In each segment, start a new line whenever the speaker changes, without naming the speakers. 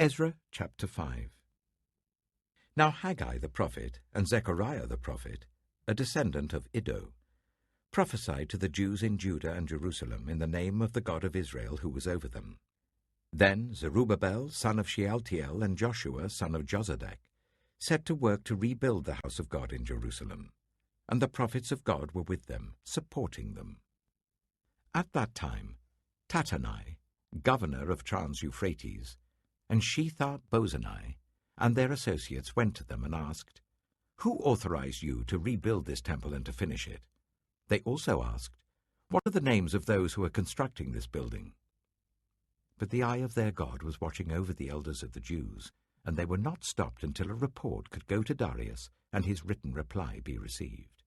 Ezra chapter 5. Now Haggai the prophet and Zechariah the prophet, a descendant of Iddo, prophesied to the Jews in Judah and Jerusalem in the name of the God of Israel who was over them. Then Zerubbabel, son of Shealtiel, and Joshua, son of Jozadak, set to work to rebuild the house of God in Jerusalem, and the prophets of God were with them, supporting them. At that time, Tattenai, governor of Trans-Euphrates, and Shethar-Bozenai and their associates went to them and asked, "Who authorized you to rebuild this temple and to finish it?" They also asked, "What are the names of those who are constructing this building?" But the eye of their God was watching over the elders of the Jews, and they were not stopped until a report could go to Darius and his written reply be received.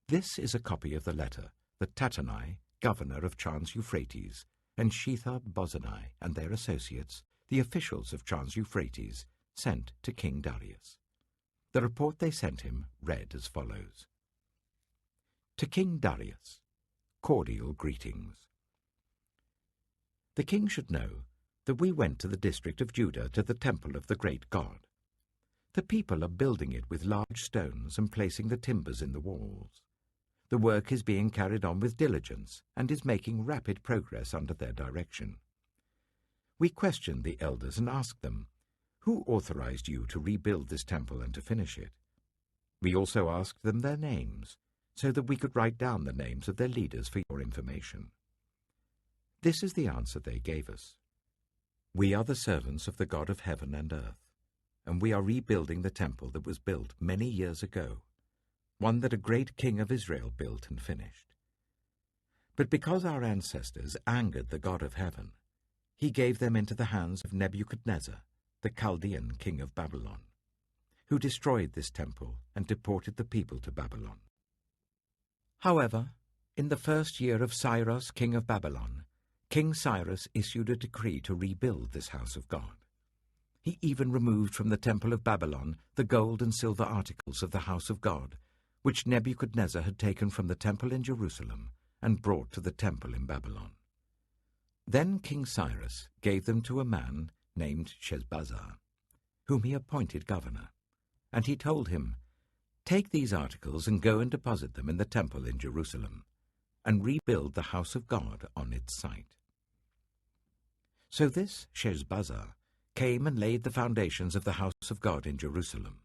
This is a copy of the letter that Tattenai, governor of Trans-Euphrates, and Shethar-Bozenai and their associates, the officials of Trans-Euphrates, sent to King Darius. The report they sent him read as follows. To King Darius, cordial greetings. The king should know that we went to the district of Judah to the temple of the great God. The people are building it with large stones and placing the timbers in the walls. The work is being carried on with diligence and is making rapid progress under their direction. We questioned the elders and asked them, "Who authorized you to rebuild this temple and to finish it?" We also asked them their names, so that we could write down the names of their leaders for your information. This is the answer they gave us. We are the servants of the God of heaven and earth, and we are rebuilding the temple that was built many years ago, one that a great king of Israel built and finished. But because our ancestors angered the God of heaven, he gave them into the hands of Nebuchadnezzar, the Chaldean king of Babylon, who destroyed this temple and deported the people to Babylon. However, in the first year of Cyrus, king of Babylon, King Cyrus issued a decree to rebuild this house of God. He even removed from the temple of Babylon the gold and silver articles of the house of God, which Nebuchadnezzar had taken from the temple in Jerusalem and brought to the temple in Babylon. Then King Cyrus gave them to a man named Sheshbazzar, whom he appointed governor, and he told him, "Take these articles and go and deposit them in the temple in Jerusalem, and rebuild the house of God on its site." So this Sheshbazzar came and laid the foundations of the house of God in Jerusalem.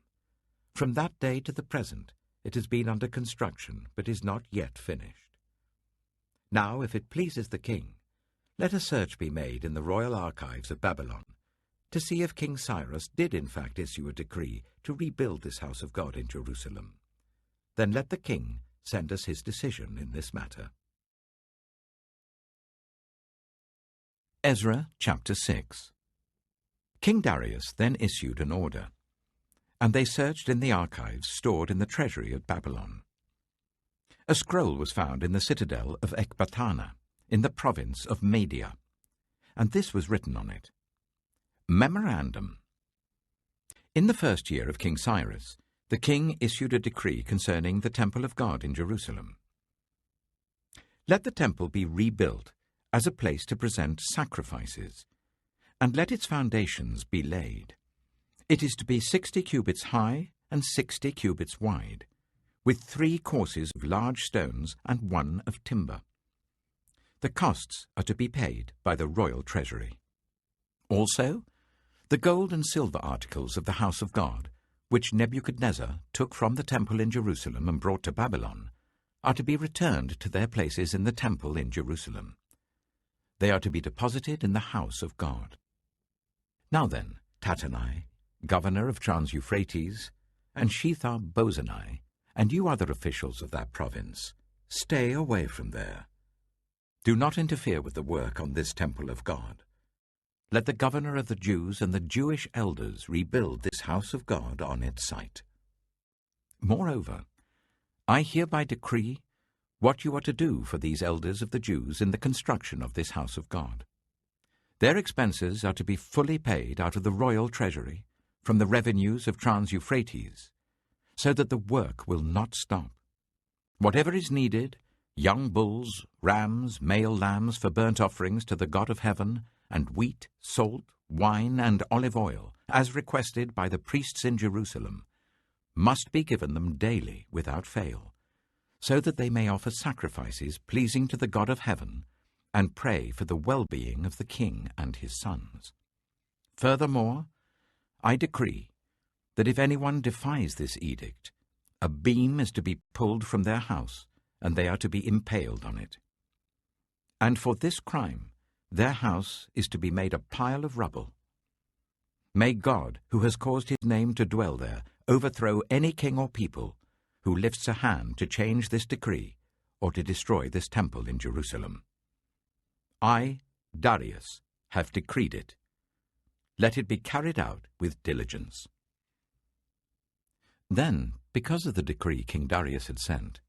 From that day to the present it has been under construction, but is not yet finished. Now, if it pleases the king, let a search be made in the royal archives of Babylon to see if King Cyrus did in fact issue a decree to rebuild this house of God in Jerusalem. Then let the king send us his decision in this matter. Ezra chapter 6. King Darius then issued an order, and they searched in the archives stored in the treasury at Babylon. A scroll was found in the citadel of Ecbatana, in the province of Media, and this was written on it. Memorandum. In the first year of King Cyrus, the king issued a decree concerning the temple of God in Jerusalem. Let the temple be rebuilt as a place to present sacrifices, and let its foundations be laid. It is to be 60 cubits high and 60 cubits wide, with 3 courses of large stones and 1 of timber. The costs are to be paid by the royal treasury. Also, the gold and silver articles of the house of God, which Nebuchadnezzar took from the temple in Jerusalem and brought to Babylon, are to be returned to their places in the temple in Jerusalem. They are to be deposited in the house of God. Now then, Tattenai, governor of Trans-Euphrates, and Shethar-Bozenai, and you other officials of that province, stay away from there. Do not interfere with the work on this temple of God. Let the governor of the Jews and the Jewish elders rebuild this house of God on its site. Moreover, I hereby decree what you are to do for these elders of the Jews in the construction of this house of God. Their expenses are to be fully paid out of the royal treasury, from the revenues of Trans-Euphrates, so that the work will not stop. Whatever is needed, young bulls, rams, male lambs for burnt offerings to the God of heaven, and wheat, salt, wine, and olive oil, as requested by the priests in Jerusalem, must be given them daily without fail, so that they may offer sacrifices pleasing to the God of heaven and pray for the well-being of the king and his sons. Furthermore, I decree that if anyone defies this edict, a beam is to be pulled from their house, and they are to be impaled on it. And for this crime, their house is to be made a pile of rubble. May God, who has caused his name to dwell there, overthrow any king or people who lifts a hand to change this decree or to destroy this temple in Jerusalem. I, Darius, have decreed it. Let it be carried out with diligence. Then, because of the decree King Darius had sent,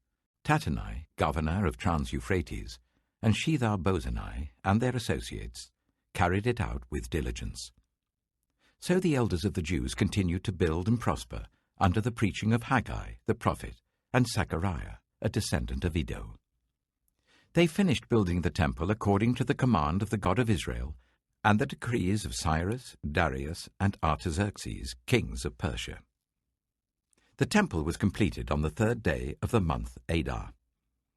Tattenai, governor of Trans-Euphrates, and Shethar-Bozenai and their associates carried it out with diligence. So the elders of the Jews continued to build and prosper under the preaching of Haggai the prophet and Zechariah, a descendant of Iddo. They finished building the temple according to the command of the God of Israel and the decrees of Cyrus, Darius, and Artaxerxes, kings of Persia. The temple was completed on the 3rd day of the month Adar,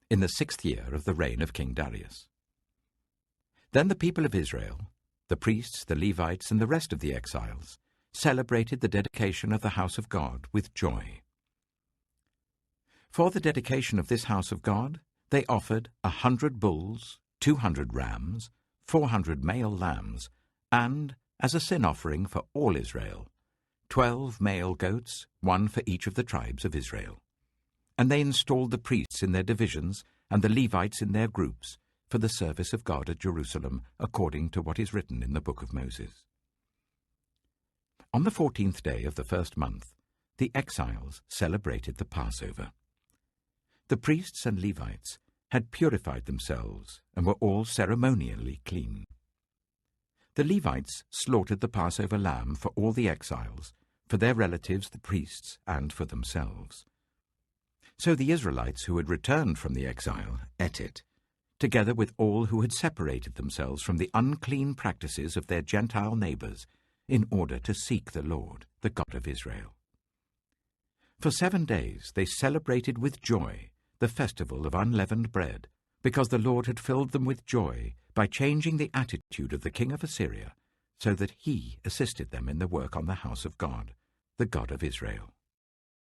in the 6th year of the reign of King Darius. Then the people of Israel, the priests, the Levites, and the rest of the exiles, celebrated the dedication of the house of God with joy. For the dedication of this house of God, they offered 100 bulls, 200 rams, 400 male lambs, and, as a sin offering for all Israel, 12 male goats, one for each of the tribes of Israel. And they installed the priests in their divisions and the Levites in their groups for the service of God at Jerusalem, according to what is written in the book of Moses. On the 14th day of the 1st month, the exiles celebrated the Passover. The priests and Levites had purified themselves and were all ceremonially clean. The Levites slaughtered the Passover lamb for all the exiles, for their relatives, the priests, and for themselves. So the Israelites who had returned from the exile ate it, together with all who had separated themselves from the unclean practices of their Gentile neighbors, in order to seek the Lord, the God of Israel. For 7 days they celebrated with joy the festival of unleavened bread, because the Lord had filled them with joy by changing the attitude of the king of Assyria, so that he assisted them in the work on the house of God, the God of Israel.